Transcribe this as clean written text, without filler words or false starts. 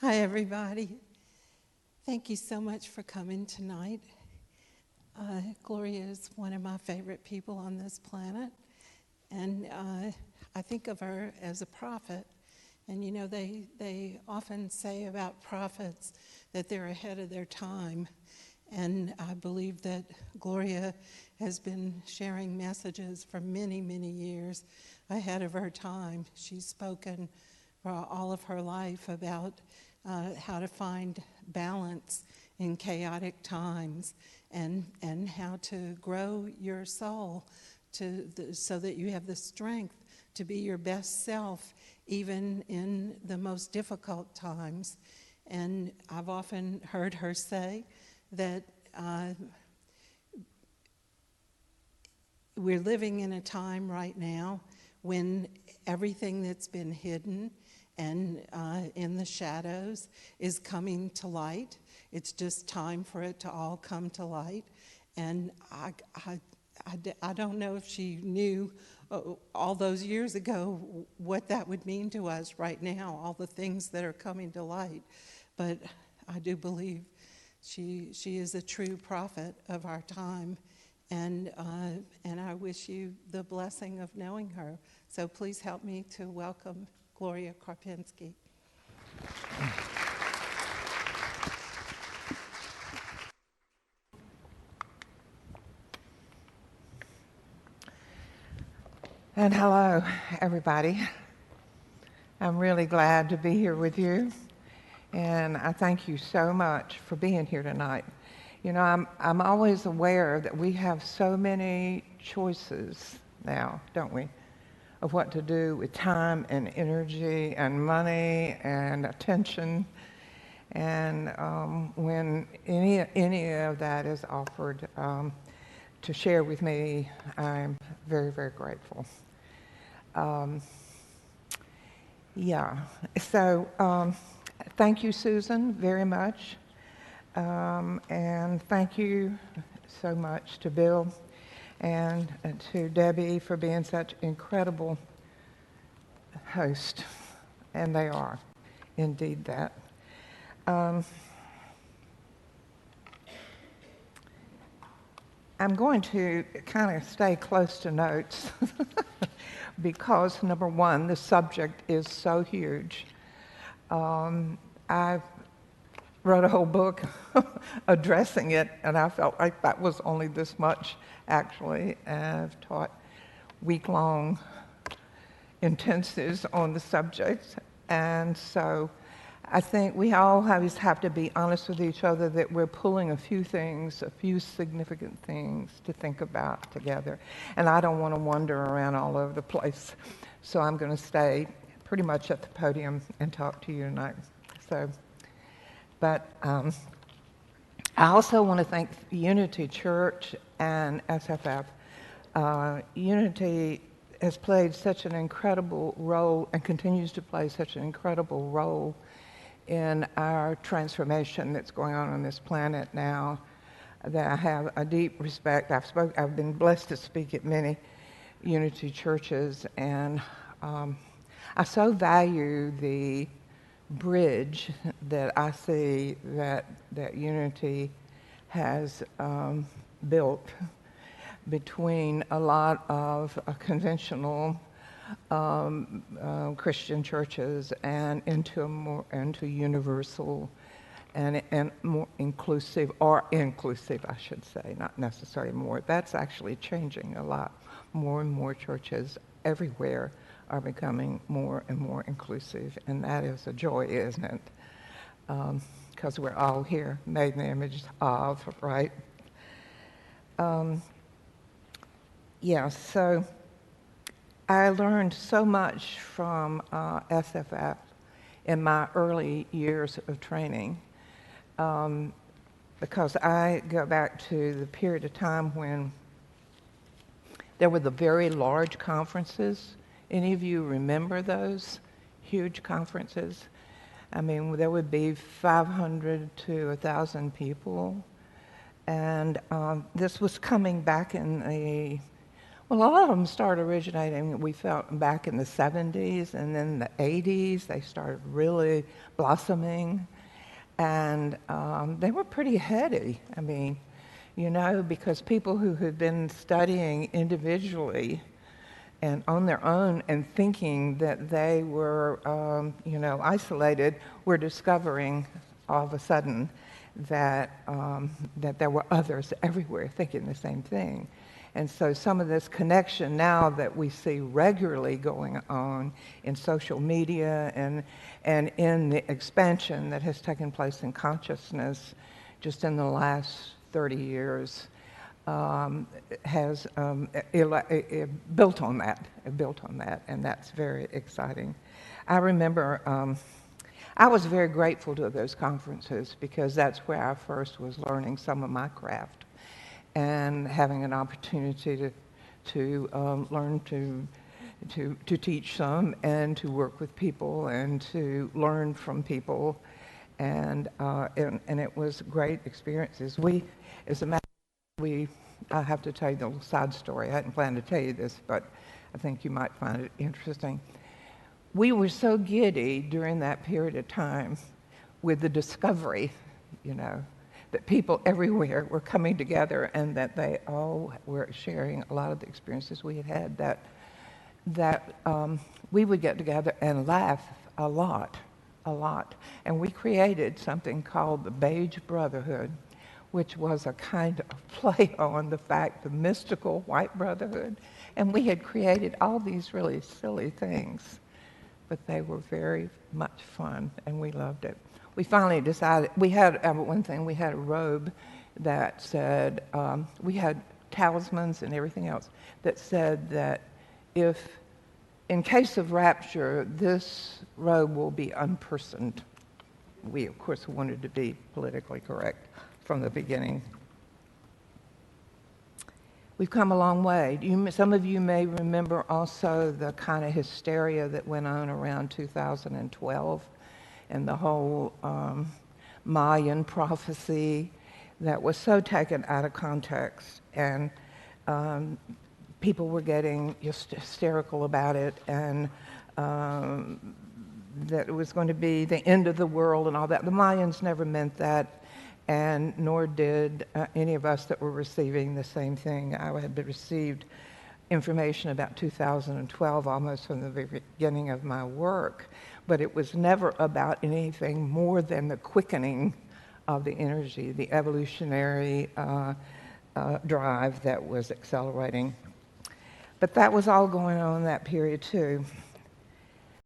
Hi, everybody. Thank you so much for coming tonight. Gloria is one of my favorite people on this planet, and I think of her as a prophet. And you know, they often say about prophets that they're ahead of their time. And I believe that Gloria has been sharing messages for many, many years ahead of her time. She's spoken for all of her life about how to find balance in chaotic times and how to grow your soul so that you have the strength to be your best self even in the most difficult times. And I've often heard her say that we're living in a time right now when everything that's been hidden and in the shadows is coming to light. It's just time for it to all come to light. And I don't know if she knew all those years ago what that would mean to us right now, all the things that are coming to light. But I do believe she is a true prophet of our time. And I wish you the blessing of knowing her. So please help me to welcome Gloria Karpinski. And hello, everybody. I'm really glad to be here with you, and I thank you so much for being here tonight. You know, I'm always aware that we have so many choices now, don't we, of what to do with time and energy and money and attention. And when any of that is offered to share with me, I'm very, very grateful. So thank you, Susan, very much. And thank you so much to Bill and to Debbie for being such incredible hosts. And they are indeed that. I'm going to kind of stay close to notes because, number one, the subject is so huge. I wrote a whole book addressing it, and I felt like that was only this much, actually. I've taught week-long intensives on the subject, and so I think we always have to be honest with each other that we're pulling a few significant things to think about together. And I don't want to wander around all over the place. So I'm going to stay pretty much at the podium and talk to you tonight. But I also want to thank Unity Church and SFF. Unity has played such an incredible role and continues to play such an incredible role in our transformation that's going on this planet now, that I have a deep respect. I've been blessed to speak at many Unity churches, and I so value the bridge that I see that Unity has built between a lot of conventional Christian churches and into universal and more inclusive, I should say, not necessarily more. That's actually changing a lot. More and more churches everywhere are becoming more and more inclusive, and that is a joy, isn't it? Because we're all here made in the image of, right? So I learned so much from SFF in my early years of training because I go back to the period of time when there were the very large conferences. Any of you remember those huge conferences? I mean, there would be 500 to 1,000 people. And this was coming back in the Well, a lot of them started originating, we felt, back in the 70s, and then the 80s, they started really blossoming. And they were pretty heady. I mean, you know, because people who had been studying individually and on their own and thinking that they were, you know, isolated, were discovering all of a sudden that, that there were others everywhere thinking the same thing. And so some of this connection now that we see regularly going on in social media and in the expansion that has taken place in consciousness just in the last 30 years has built on that, and that's very exciting. I remember I was very grateful to those conferences because that's where I first was learning some of my craft and having an opportunity to learn to teach some and to work with people and to learn from people, and it was great experiences. I have to tell you the little side story. I hadn't planned to tell you this, but I think you might find it interesting. We were so giddy during that period of time with the discovery, you know, that people everywhere were coming together and that they all were sharing a lot of the experiences we had had, that we would get together and laugh a lot. And we created something called the Beige Brotherhood, which was a kind of play on the mystical white brotherhood. And we had created all these really silly things, but they were very much fun, and we loved it. We finally decided, we had one thing, we had a robe that said, we had talismans and everything else that said that if, in case of rapture, this robe will be unpersoned. We, of course, wanted to be politically correct from the beginning. We've come a long way. Some of you may remember also the kind of hysteria that went on around 2012 and the whole Mayan prophecy that was so taken out of context, and people were getting just hysterical about it, and that it was going to be the end of the world and all that. The Mayans never meant that, and nor did any of us that were receiving the same thing. I had received information about 2012 almost from the very beginning of my work, but it was never about anything more than the quickening of the energy, the evolutionary drive that was accelerating. But that was all going on in that period too.